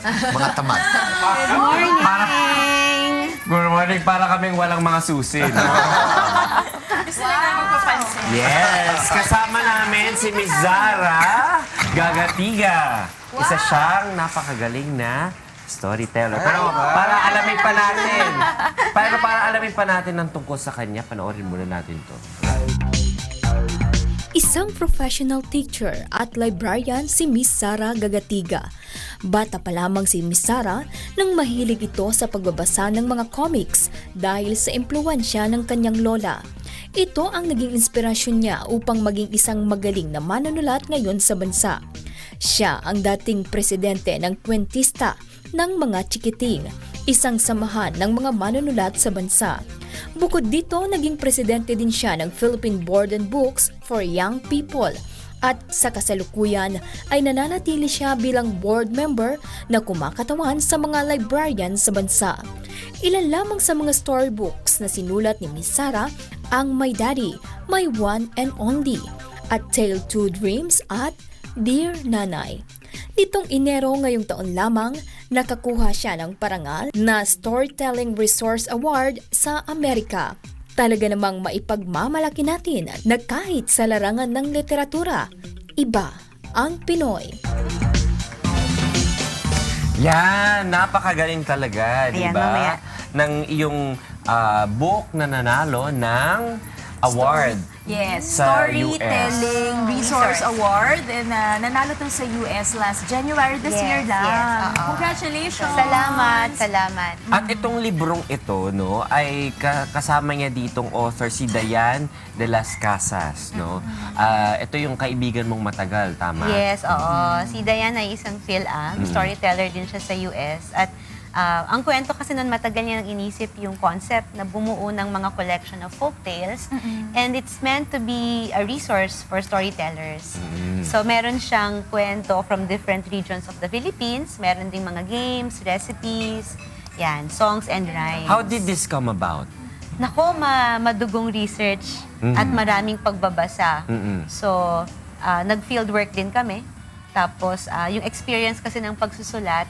Mga tamad. Good morning! Good morning, para kaming walang mga susi. No? Gusto na namin papansin. Yes! Kasama namin si Miss Zara Gagatiga. Isa siyang napakagaling na storyteller. Pero para alamin pa natin ng tungkol sa kanya, panoorin muna natin to. Isang professional teacher at librarian si Miss Zara Gagatiga. Bata pa lamang si Miss Zara nang mahilig ito sa pagbabasa ng mga comics dahil sa impluwensya ng kanyang lola. Ito ang naging inspirasyon niya upang maging isang magaling na manunulat ngayon sa bansa. Siya ang dating presidente ng Kwentista ng mga Chikiting, isang samahan ng mga manunulat sa bansa. Bukod dito, naging presidente din siya ng Philippine Board and Books for Young People. At sa kasalukuyan ay nananatili siya bilang board member na kumakatawan sa mga librarian sa bansa. Ilan lamang sa mga storybooks na sinulat ni Miss Zara ang My Daddy, My One and Only, at Tale to Dreams at Dear Nanay. Nitong Enero ngayong taon lamang, nakakuha siya ng parangal na Storytelling Resource Award sa Amerika. Talaga namang maipagmamalaki natin na kahit sa larangan ng literatura, iba ang Pinoy. Yan, napakagaling talaga, di Ayan, ba? mamaya. Ng iyong book na nanalo ng award. Yes, Sa Storytelling Resource Award. And nanalo to sa US last January this year lang. Congratulations! Salamat. At itong librong ito, no, ay kasama niya ditong author si Dayan de las Casas, no? Ito yung kaibigan mong matagal, tama? Yes, oo. Si Diana ay isang PhilAm, storyteller din siya sa US. At ang kwento kasi noon matagal niya nang inisip yung concept na bumuo ng mga collection of folktales. And it's meant to be a resource for storytellers. So meron siyang kwento from different regions of the Philippines. Meron ding mga games, recipes, yan, songs and rhymes. How did this come about? Nako, madugong research at maraming pagbabasa. So, nag-field work din kami. Tapos, yung experience kasi ng pagsusulat,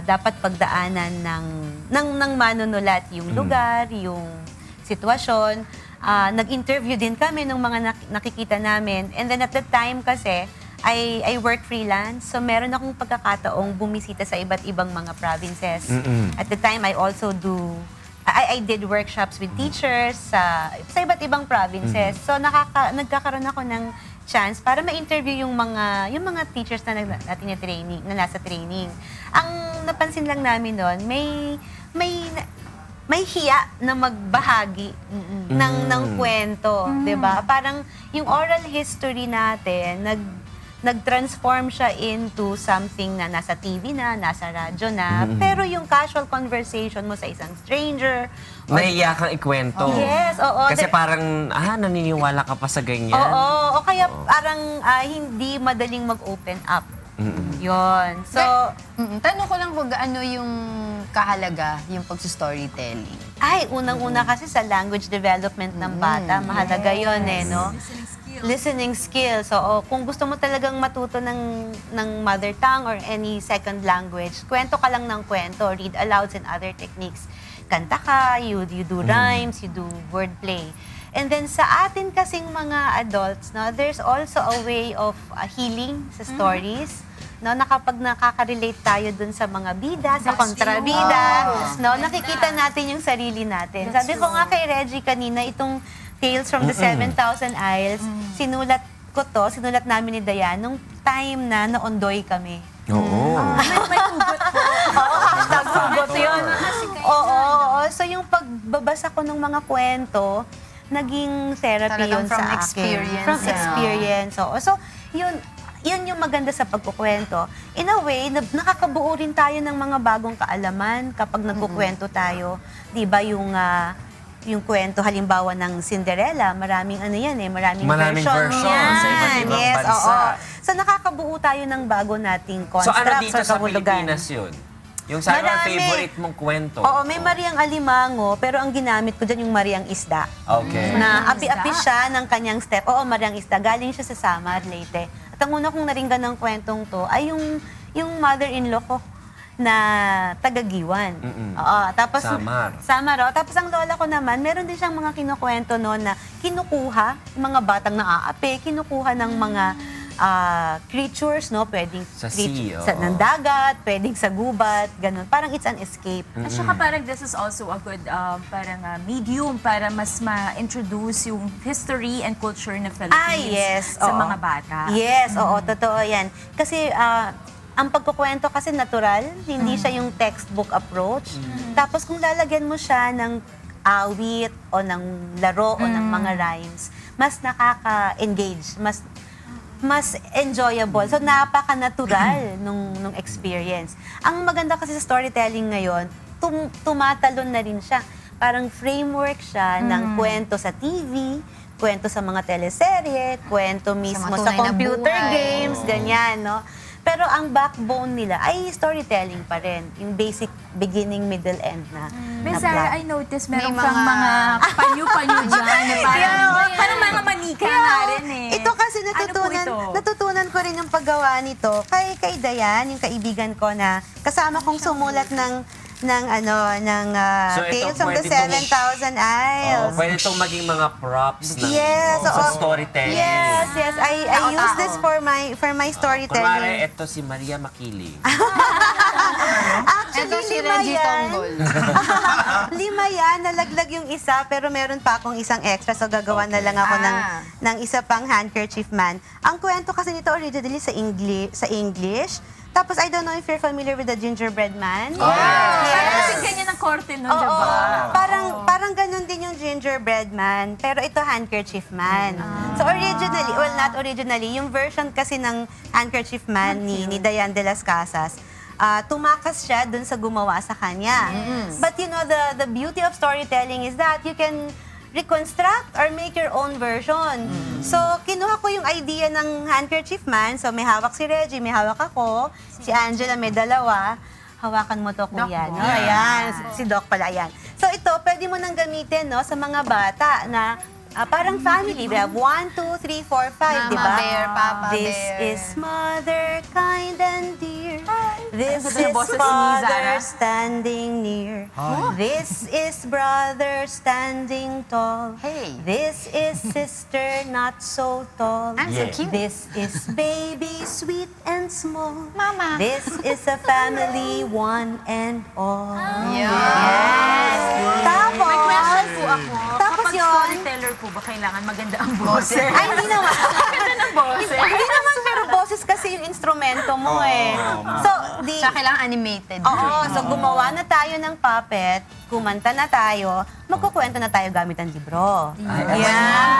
dapat pagdaanan ng manunulat yung lugar, yung sitwasyon. Nag-interview din kami ng mga nakikita namin. And then at that time kasi, I work freelance. So meron akong pagkakataong bumisita sa iba't ibang mga provinces. At the time, I also I did workshops with teachers sa iba't ibang provinces. So nagkakaroon ako ng chance para ma-interview yung mga teachers na natin na training, na nasa training. Ang napansin lang namin noon, may hiya na magbahagi ng kwento, 'di ba? Parang yung oral history natin nag-transform siya into something na nasa TV na, nasa radyo na, pero yung casual conversation mo sa isang stranger, Nahiya kang ikwento. Yes, oo. Kasi parang, naniniwala ka pa sa ganyan. o kaya parang hindi madaling mag-open up. Yun. So, Tanong ko lang kung gaano yung kahalaga yung pagsustorytelling. unang-una kasi sa language development ng bata, mahalaga yun no? Listening skills. So, kung gusto mo talagang matuto ng mother tongue or any second language, kwento ka lang ng kwento, read alouds and other techniques. Kanta ka, you do rhymes, you do wordplay. And then sa atin kasing mga adults, no, there's also a way of healing sa stories. No, na kapag nakaka-relate tayo dun sa mga bida, sa kontrabida, no, nakikita natin yung sarili natin. Sabi ko nga kay Reggie kanina, itong Tales from the 7,000 Isles, sinulat namin ni Dayan nung time na naondoy kami. Oo. May hugot po. Hashtag hugot yun. Oo. So yung pagbabasa ko ng mga kwento, naging therapy Talagang yun from sa akin. experience, From experience. Oo. So, yun yung maganda sa pagkukwento. In a way, nakakabuo rin tayo ng mga bagong kaalaman kapag nagkukwento tayo. Di ba yung kwento halimbawa ng Cinderella, maraming Maraming version sa iba't ibang bansa. Oo. So nakakabuo tayo ng bago nating So construct dito sa kahulugan. Pilipinas yun? Yung sa Marami. favorite mong kwento? Oo, may Mariang Alimango, pero ang ginamit ko dyan yung Mariang Isda. Okay. Na api-api siya ng kanyang step. Oo, Mariang Isda. Galing siya sa Samar, Leyte. At ang una kong naringgan ng kwentong to ay yung mother-in-law ko. na tagagiwan. Oo, tapos Samar. Tapos ang lola ko naman, meron din siyang mga kinukwento noon na kinukuha yung mga batang naaapi, kinukuha ng mga creatures, no? Pwedeng Sa sea, ng dagat, pwedeng sa gubat, ganun. Parang it's an escape. At saka parang this is also a good medium para mas ma-introduce yung history and culture ng Philippines sa oo. mga bata. Yes, oo, totoo yan. Kasi ang pagkukwento kasi natural, hindi siya yung textbook approach. Tapos kung lalagyan mo siya ng awit o ng laro o ng mga rhymes, mas nakaka-engage, mas enjoyable. So, napaka-natural nung experience. Ang maganda kasi sa storytelling ngayon, tumatalon na rin siya. Parang framework siya ng kwento sa TV, kwento sa mga teleserye, kwento mismo sa tunay na computer buhay. games, ganyan, no? Pero ang backbone nila ay storytelling pa rin. Yung basic beginning, middle, end na. Miss na Sarah, plot. I noticed May meron kang mga panyo-panyo dyan. na parang mga manika nga rin eh. Ito kasi Ano po ito? natutunan ko rin yung paggawa nito kay Dayan, yung kaibigan ko na kasama kong sumulat ng So, ito, Tales of the pwede itong- 7,000 Isles. Pwede itong maging mga props Yes, sa oo. storytelling. Yes. I use this for my Kunwari, storytelling. ito si Maria Makiling. Actually, Ito si lima Reggie yan. Tonggol. 5 yan, nalaglag yung isa, pero meron pa akong isang extra, so gagawa na lang ako ng isa pang handkerchief man. Ang kwento kasi nito originally sa English. Tapos, I don't know if you're familiar with the gingerbread man. Parang kasi ganyan ang korte nun, Oo, diba? parang ganun din yung gingerbread man, pero ito handkerchief man. So originally, well not originally, yung version kasi ng handkerchief man ni Dayan de las Casas, tumakas siya dun sa gumawa sa kanya. But you know, the beauty of storytelling is that you can reconstruct or make your own version. So, kinuha ko yung idea ng handkerchief man. So, may hawak si Reggie, may hawak ako. Si Angela may dalawa. Hawakan mo to, kuya. No? Ayan, si Doc pala, ayan. So, ito, pwede mo nang gamitin no, sa mga bata na parang family. We have 1, 2, 3, 4, 5, di ba? Mama bear, Papa This bear. is mother, kind and dear. This Ang ganda ng is boses ni father Zara. standing near. This is brother standing tall. Hey. This is sister not so tall. I'm so Yeah. cute. This is baby sweet and small. Mama. This is a family one and all. Yes. Tapos, May question po ako. Tapos Kapag yun- storyteller po ba kailangan maganda ang boses? ay, hindi naman. Ganda ng boses. Hindi naman, pero boses kasi yung instrumento mo eh. So, Tsaka kailangan animated. Oo, so gumawa na tayo ng puppet, kumanta na tayo, magkukwento na tayo gamit ang libro. Yan,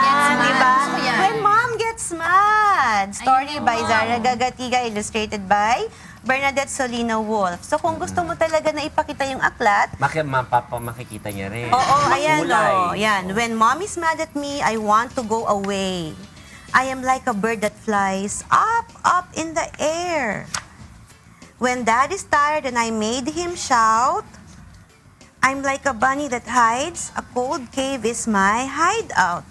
Gets di Mad. ba? Gusto ko yan. When Mom Gets Mad. Story by Zara Gagatiga, illustrated by Bernadette Solina Wolf. So kung gusto mo talaga na ipakita yung aklat, Makikita niya rin. oo, ayan Kulay. o. Yan. When Mom is mad at me, I want to go away. I am like a bird that flies up in the air. When Dad is tired and I made him shout, I'm like a bunny that hides. A cold cave is my hideout.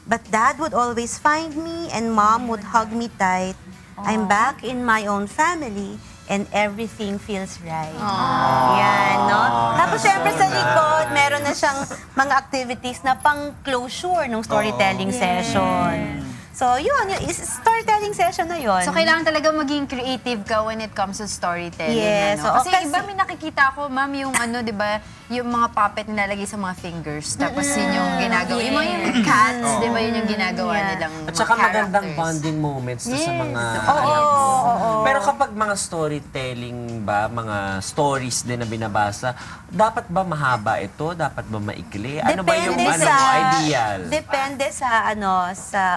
But Dad would always find me and Mom would hug me tight. I'm back in my own family and everything feels right. Yan, no? Tapos syempre sa likod, meron na siyang mga activities na pang-closure ng storytelling session. So yun, storytelling session na yun. So, kailangan talaga maging creative ka when it comes to storytelling. Yes, ano? oo, Kasi kasi- iba may nakikita ko, ma'am, yung di ba, yung mga puppet nilalagay sa mga fingers. Tapos yun yung ginagawa. Yung mga yung cats, di ba, yun yung ginagawa nilang At mga saka magandang characters. bonding moments to sa Yes. mga Oo, anak mo. oo. Pero kapag mga storytelling ba, mga stories din na binabasa, dapat ba mahaba ito? Dapat ba maikli? Ano ba yung ideal? Depende sa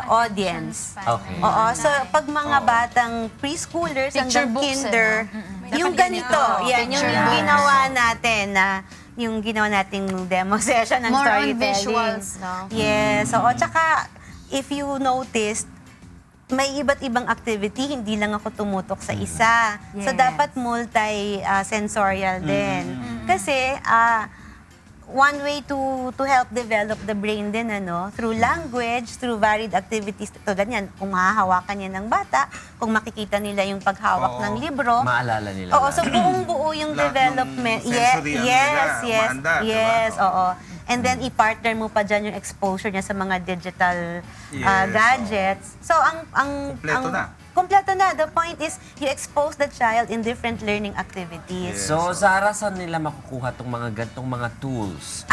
audience. Okay. Oo, so pag mga batang preschoolers Picture hanggang books, kinder, yung Dapat ganito, ganito. yan, yung Picture ginawa natin na yung ginawa nating demo session ng More on storytelling. visuals, no? Yes, oo. Tsaka, if you noticed, may iba't ibang activity, hindi lang ako tumutok sa isa. So, Yes. dapat multi-sensorial din. Kasi, one way to help develop the brain din, through language, through varied activities. Tulad yan, kung mahahawakan yan ng bata, kung makikita nila yung paghawak ng libro. Maalala nila. Oo, so buong-buo yung Lahat ng development. sensory ano nila, maandar, yes, diba? oo. And then i-partner mo pa dyan yung exposure niya sa mga digital Yes, gadgets. So Kompleto na. Kompleto na. The point is, you expose the child in different learning activities. Yes. So, Sarah, saan nila makukuha tong mga gantong mga tools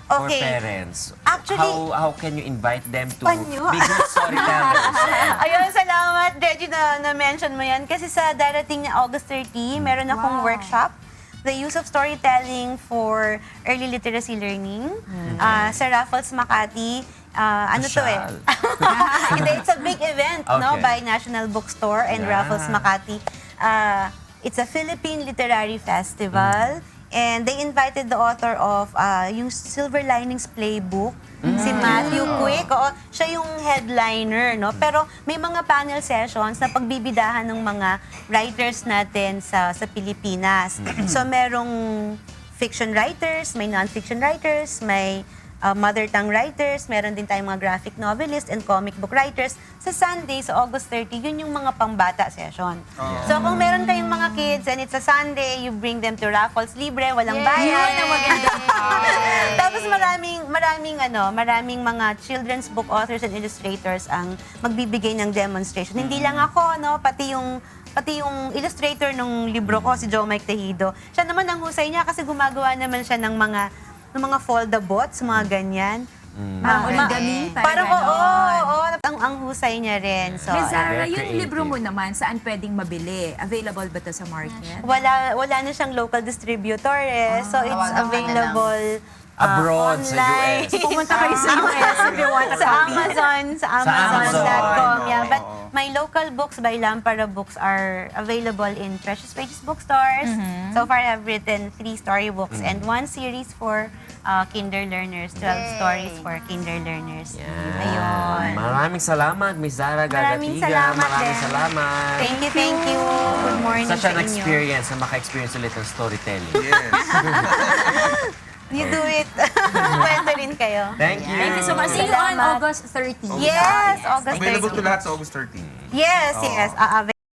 for Okay. parents? Actually- how can you invite them to Panyo. be good storytellers? Ayun, salamat, Reggie, na-mention mo yan. Kasi sa darating na August 30, meron akong workshop, the use of storytelling for early literacy learning sa Raffles Makati. Ano to eh? Hindi, it's a big event Okay. by National Bookstore and Yeah. Raffles Makati. It's a Philippine Literary Festival. And they invited the author of yung Silver Linings Playbook, si Matthew Quick. Oo, siya yung headliner, no? Pero may mga panel sessions na pagbibidahan ng mga writers natin sa Pilipinas. So merong fiction writers, may non-fiction writers, may mother tongue writers, meron din tayong mga graphic novelists and comic book writers. Sa Sunday, sa August 30, yun yung mga pambata session. So kung meron kayong mga kids and it's a Sunday, you bring them to Raffles Libre, walang bayad. Yun ang magandang Tapos maraming mga children's book authors and illustrators ang magbibigay ng demonstration. Hindi lang ako, pati yung illustrator ng libro ko, si Joe Mike Tejido. Siya naman ang husay niya kasi gumagawa naman siya ng mga foldabots, mga ganyan. Origami, Parang ganon. ang husay niya rin. So, Miss Zara, Very yung libro mo creative. naman, saan pwedeng mabili? Available ba ito sa market? wala na siyang local distributor so it's tawagan ka na lang. available Abroad, sa online. US. Pumunta kayo sa US if you want to sa copy. Amazon.com. Oo. Yeah, but my local books by Lampara Books are available in Precious Pages bookstores. So far, I've written 3 storybooks and 1 series for kinder learners, 12 stories for kinder learners. Ayun. Maraming salamat, Miss Zara Maraming Gagatiga. salamat Maraming din. salamat. Thank you. Good morning Such sa an inyo. experience na maka-experience ulit ng storytelling. Yes. You do it. Kwento rin kayo. Thank you. Thank you so much. See you on Salamat. August 30. Yes, August Available 30. to lahat sa August 13. Yes.